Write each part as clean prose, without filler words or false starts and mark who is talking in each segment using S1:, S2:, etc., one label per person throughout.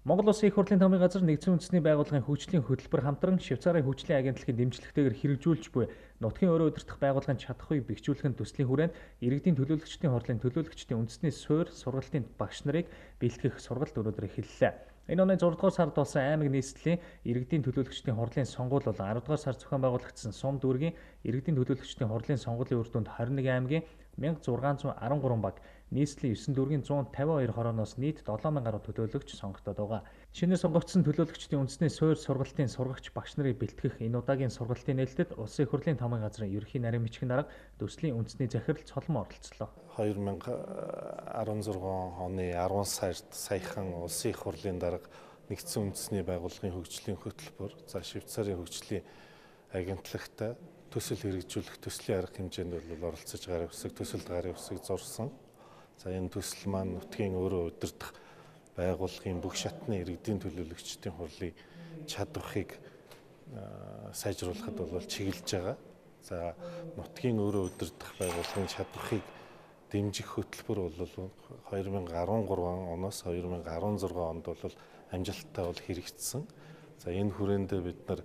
S1: Монгол Улсын их хурлын томын газар нэгдсэн үндэсний байгууллагын хөгжлийн хөтөлбөр хамтран Швейцарын хөгжлийн агентлагийн дэмжлэгтэйгээр хэрэгжүүлж буй нутгийн өөрөө удирдах байгууллагын чадахуйг бэхжүүлэхэд төслийн хүрээнд иргэдийн төлөөлөгчдийн хурлын төлөөлөгчдийн үндэсний суурь сургалтын багш нарыг бэлтгэх сургалт өнөөдөр эхэллээ. Энэ оны 6 дугаар сард болсон аймаг нийслэлийн иргэдийн төлөөлөгчдийн хурлын сонгуул болон 10 дугаар сард зохион байгуулагдсан сум дүүргийн иргэдийн төлөөлөгчдийн хурлын сонгуулийн үр дүнд 21 аймгийн 1613 баг, нийслэлийн 9 дүүргийн 152 хорооноос нийт 7000 гаруй төлөөлөгч сонгогдоод байгаа. Шинээр сонгогдсон төлөөлөгчдийн үндэсний суурь сургалтын сургагч багш нарыг бэлтгэх энэ удаагийн сургалтын нээлтэд Улсын их хурлын томын газрын ерөнхий нарийн бичгийн дарга төслийн үндэсний захирал Цолмон оролцлоо.
S2: 2016 оны 10 сард саяхан Улсын их хурлын дарга нэгдсэн үндэсний байгууллагын хөгжлийн хөтөлбөр, Швейцарын хөгжлийн агентлагтай төсөл хэрэгжүүлэх төслийн арга хэмжээнд бол оролцож гарын үсэг, төсөлд гарын үсэг зурсан. За энэ төсөл маань нутгийн өөрөө удирдах байгууллагын бүх шатны иргэдийн төлөөлөгчдийн хурлын чадварыг сайжруулахад бол чиглэж байгаа. За нутгийн өөрөө удирдах байгууллагын чадварыг дэмжих хөтөлбөр бол 2013 оноос 2016 онд бол амжилттай бол хэрэгжсэн. За энэ хүрээндээ бид нар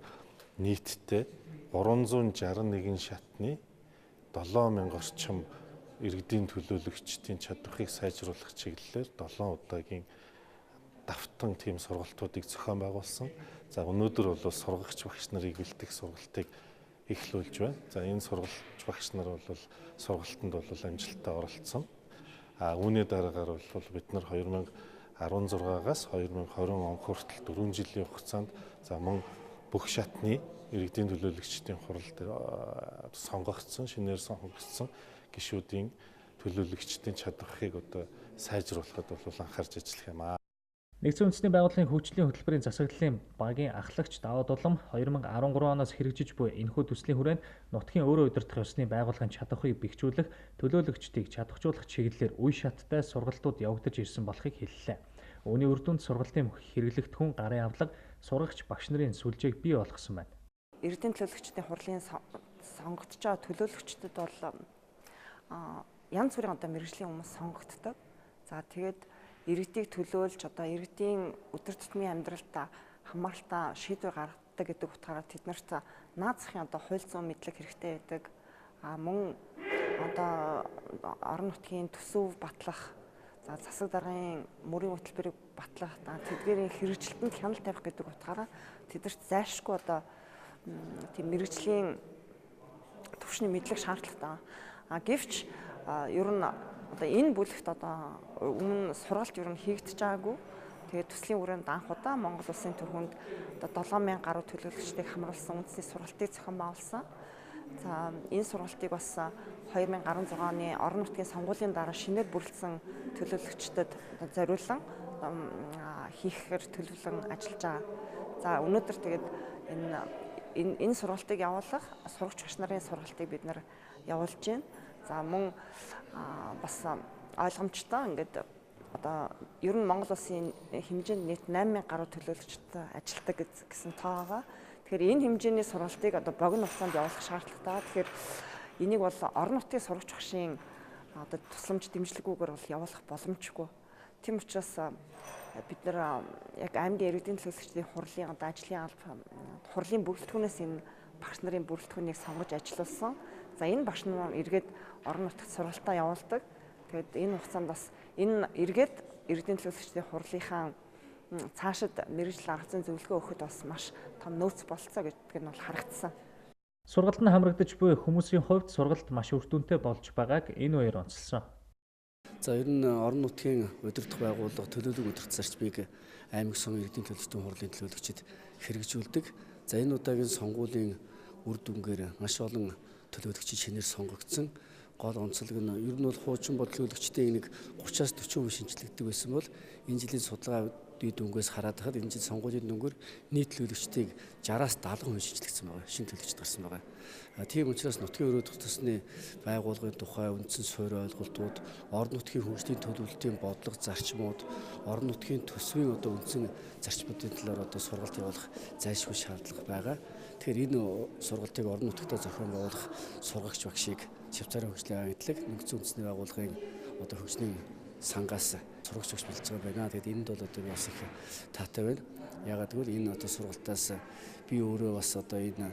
S2: нийтдээ 361 шатны 7000 орчим иргэдийн төлөөлөгчдийн чадварыг сайжруулах чиглэлээр 7 удаагийн давтан тийм сургалтуудыг зохион байгуулсан. За өнөөдөр бол сургагч багш нарыг бэлтгэх сургалтыг эхлүүлж байна. За энэ сургагч багш нар бол сургалтанд бол амжилттай оролцсон. Үүний дараагаар бол бид нар 2016-аас 2020 он хүртэл 4 жилийн хугацаанд за мөн бүх шатны иргэдийн төлөөлөгчдийн хуралд сонгогдсон, шинээр сонгогдсон гишүүдийн төлөөлөгчдийн чадварыг одоо сайжруулахад бол анхаарч ажиллах юм аа.
S1: Нэгдсэн үндэсний байгууллагын хөгжлийн хөтөлбөрийн засаглалын багийн ахлагч даваа дулам 2013 оноос хэрэгжиж буй энэхүү төслийн хүрээнд нутгийн өөрөө удирдах ёсны байгууллагын чадахуйг бэхжүүлэх, төлөөлөгчдийг чадахжуулах чиглэлээр үе шаттай сургалтууд явагдаж ирсэн болохыг хэллээ. Үүний үр дүнд сургалтын хэрэглэгдэхүүн гарын авлага сургагч багш нарын сүлжээг бий болгосон байна.
S3: Иргэдийн төлөөлөгчдийн хурлын сонгогдож байгаа төлөөлөгчдөд бол янз бүрийн одоо мэргэжлийн хүмүүс сонгогддог. За тэгээд иргэдийг төлөөлж одоо иргэдийн өдөр тутмын амьдралд хамааралтай шийдвэр гаргадаг гэдэг утгаараа тэд нарт наад захын одоо хууль зүйн мэдлэг хэрэгтэй байдаг. Мөн одоо орон нутгийн төсөв батлах, за засаг даргын мөрийн хөтөлбөрийг батлах, тэдгээрийн хэрэгжилтэнд хяналт тавих гэдэг утгаараа тэдэрт зайлшгүй одоо тийм мэргэжлийн төвшний мэдлэг шаардлагатай. Гэвч ер нь одоо энэ бүлэгт одоо өмнө сургалт ер нь хийгдэж байгаагүй. Тэгээд төслийн хүрээнд анх удаа Монгол Улсын төрөнд одоо 7000 гаруй төлөөлөгчдийг хамруулсан үндэсний сургалтыг зохион байгуулсан. За энэ сургалтыг бас 2016 оны орон нутгийн сонгуулийн дараа шинээр бүрэлдсэн төлөөлөгчдөд зориулан хийхээр төлөвлөн ажиллаж байгаа. За өнөөдөр тэгээд энэ сургалтыг явуулах, сурагч багш нарын сургалтыг бид нар явуулж байна. За мөн бас ойлгомжтой ингээд одоо ер нь Монгол Улсын хэмжээнд нийт 8000 гаруй төлөөлөгчд ажилладаг гэсэн тоо байгаа. Тэгэхээр энэ хэмжээний сургалтыг одоо богино хугацаанд явуулах шаардлагатай. Тэгэхээр энийг бол орон нутгийн сурагч багшийн одоо тусламж дэмжлэггүйгээр бол явуулах боломжгүй. Тийм учраас бид нар яг аймгийн иргэдийн төлөөлөгчдийн хурлын одоо ажлын хурлын бүрэлдэхүүнээс энэ багш нарын бүрэлдэхүүнийг сонгож ажиллуулсан. За энэ багш нар эргээд орон нутагт сургалтаа явуулдаг. Тэгээд энэ хугацаанд бас энэ эргээд иргэдийн төлөөлөгчдийн хурлынхаа цаашид мэргэжил арга зүйн зөвлөгөө өгөхөд бас маш том нөөц болцоо гэдг нь бол харагдсан.
S1: Сургалт нь хамрагдаж буй хүмүүсийн хувьд сургалт маш үр дүнтэй болж байгааг энэ үеэр онцлсон.
S4: За ер нь орон нутгийн удирдах байгууллага төлөөлөг удирдах зарчмыг аймаг сум иргэдийн төлөөлөгчдийн хурлын төлөөлөгчид хэрэгжүүлдэг. За энэ удаагийн сонгуулийн үр дүнгээр маш олон төлөөлөгчид шинээр сонгогдсон. Гол онцлог нь ер нь бол хуучин бодлогчдын нэг 30-аас 40% шинжлэгддэг байсан бол энэ жилийн судалгаа дүнгээс хараад хахад энэ жил сонгуулийн дүнгээр нийт төлөөлөгчдийг 60-аас 70% шинжлэгдсэн байгаа. Шинэ төлөөлөгчд гарсан байгаа. Тийм учраас нутгийн өөрөө удирдах төсний байгууллагын тухай үндсэн суурь ойлголтууд, орон нутгийн хөгжлийн төлөвлөлтийн бодлого зарчмууд, орон нутгийн төсвийн одоо үндсэн зарчмуудын талаар одоо сургалт явуулах зайлшгүй шаардлага байгаа. Тэгэхээр энэ сургалтыг орон нутгатаа зохион байгуулах сургагч багшийг Швейцарын хөгжлийн агентлаг нэгдсэн үндэсний байгууллагын одоо хөгжлийн сангаас сурагч өгч болж байгаа байна. Тэгээд энд бол одоо би бас их таатай байна. Ягаад гэвэл энэ одоо сургалтаас би өөрөө бас одоо энэ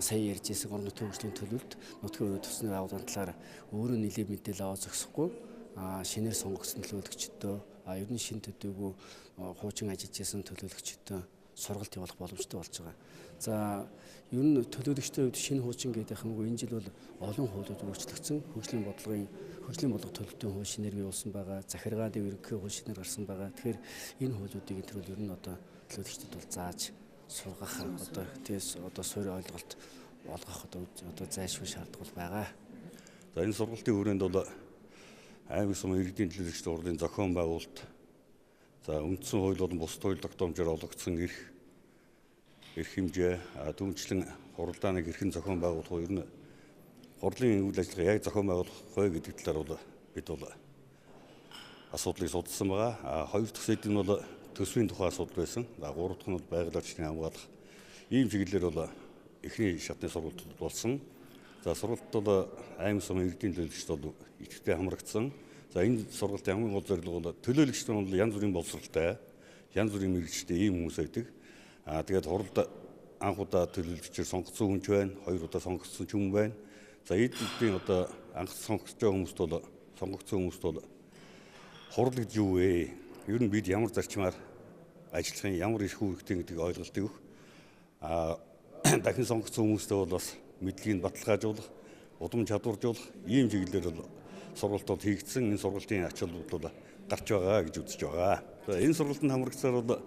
S4: сая ярьж ирсэн орон нутгийн хөгжлийн төлөвлөлт нутгийн өрөө тусны байгууллагын талаар өөрөө нэлээд мэдээлэл аваад зогсохгүй шинээр сонгогдсон төлөөлөгчдөө ер нь шин төдийгүй хуучин ажиллаж байсан төлөөлөгчдөө сургалт явуулах боломжтой болж байгаа. За ер нь төлөөлөгчдийн хувьд шинэ хуучин гэдэг хамаагүй энэ жил бол олон хуулиуд өөрчлөгдсөн. Хөгжлийн бодлого төлөвлөлтийн хууль шинээр бий болсон байгаа. Захиргааны ерөнхий хууль шинээр гарсан байгаа. Тэгэхээр энэ хуулиудыг энэ төрөл ер нь одоо төлөөлөгчдөд бол зааж сургах одоо тэгээс одоо суурь ойлголт олгох одоо зайлшгүй шаардлага байгаа.
S5: За энэ сургалтын хүрээнд бол аймаг сумын иргэдийн төлөөлөгчдийн хурлын зохион байгуулалт за үндсэн хууль болон бусад хууль тогтоомжоор олгогдсон эрх хэмжээ түнчлэн хуралдааныг хэрхэн зохион байгуулах вэ? Ер нь хурлын үйл ажиллагаа яг зохион байгуулах вэ гэдэг талаар бол бид бол асуудлыг судалсан байгаа. Хоёр дахь сэдв нь бол төсвийн тухай асуудал байсан. Гурав дахь нь бол байгаль орчныг хамгаалах. Ийм чиглэлээр бол эхний шатны сургалт болсон. За сургалт бол аймаг сумын иргэдийн төлөөлөгчд бол идэвхтэй хамрагдсан. За энэ сургалтын хамгийн гол зорилго бол төлөөлөгчд нь бол янз бүрийн боловсролтой, янз бүрийн мэргэжтэй ийм хүмүүс байдаг. Тэгээд хуралд анх удаа төлөөлөгчөөр сонгогдсон хүн ч байна, хоёр удаа сонгогдсон ч хүн байна. За эдгээр одоо анх сонгогдож байгаа хүмүүст бол сонгогдсон хүмүүст бол хурал гэж юу вэ? Ер нь бид ямар зарчмаар ажиллахын, ямар эрх үүрэгтэй гэдгийг ойлголт өгөх. Дахин сонгогдсон хүмүүстээ бол бас мэдлэгийг баталгаажуулах, удам чадваржуулах ийм чиглэлээр бол сургалтууд хийгдсэн. Энэ сургалтын ач холбогдол гарч байгаа гэж үзэж байгаа. Энэ сургалтанд хамрагцаар бол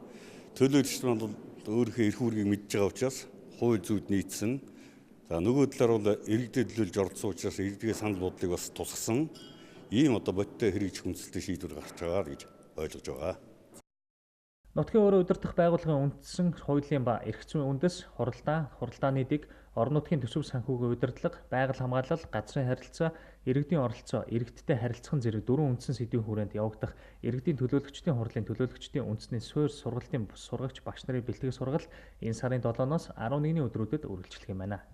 S5: төлөөлөгчд нь бол өөрийнхөө эрх үүргийг мэдж байгаа учраас хууль зүйд нийцсэн. За нөгөө талаар бол иргэдэд төлөөлж оролцсон учраас иргэдийн санал бодлыг бас тусгасан. Ийм одоо бодиттой хэрэгжих хүнсэлтэй шийдвэр гарч байгаа гэж ойлгож байгаа.
S1: Нутгийн өрөө удирдах байгууллагын үндсэн хуулийн ба эрх зүйн үндэс, хуралдааны дэг, орон нутгийн төсөв санхүүгийн удирдлага, байгаль хамгаалал, газрын харилцаа, иргэдийн оролцоо, иргэдтэй харилцах зэрэг дөрвөн үндсэн сэдвийн хүрээнд явагдах иргэдийн төлөөлөгчдийн хурлын төлөөлөгчдийн үндэсний суурь сургалтын сургагч багш нарын бэлтгэх сургалт энэ сарын 7-оос 11-ний өдрүүдэд үргэлжлэх юм байна.